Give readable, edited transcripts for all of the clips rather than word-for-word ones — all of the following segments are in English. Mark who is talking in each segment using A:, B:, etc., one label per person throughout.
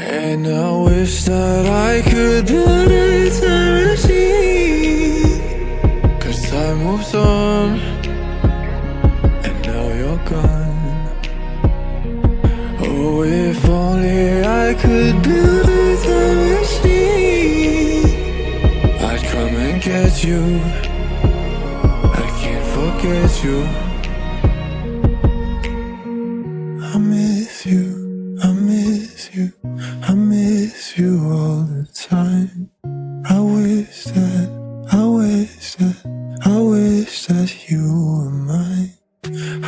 A: And I wish that I could build a time machine, 'cause time moves on, and now you're gone. Oh, if only I could build a time machine, I'd come and get you. I can't forget you. I miss you, I miss you, I miss you all the time. I wish that, I wish that, I wish that you were mine.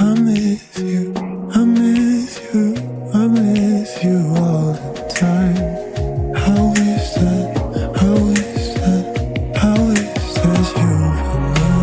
A: I miss you, I miss you, I miss you all the time. I wish that, I wish that, I wish that you were mine.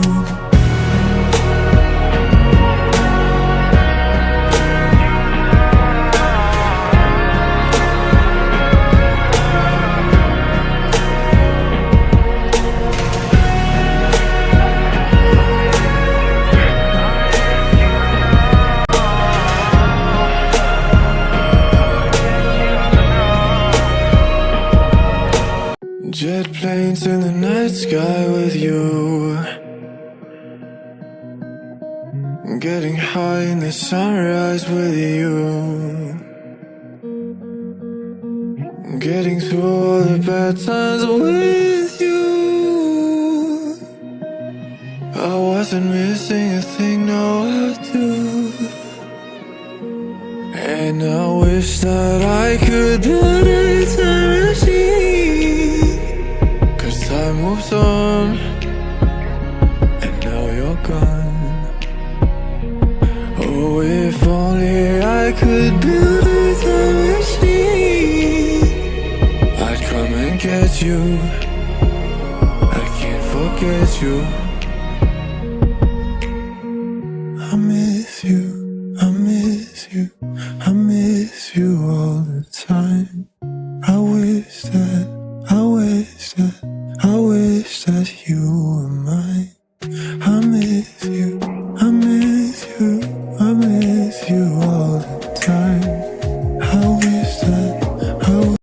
A: Jet planes in the night sky with you, getting high in the sunrise with you, getting through all the bad times with you. I wasn't missing a thing, no I do. And I wish that I could build a time machine, 'cause time moves on, and now you're gone. Oh, if only I could build a time machine, I'd come and get you. I can't forget you. I miss you, I miss you, I miss you all the time. I wish that, I wish that, I wish that you were mine. I miss you.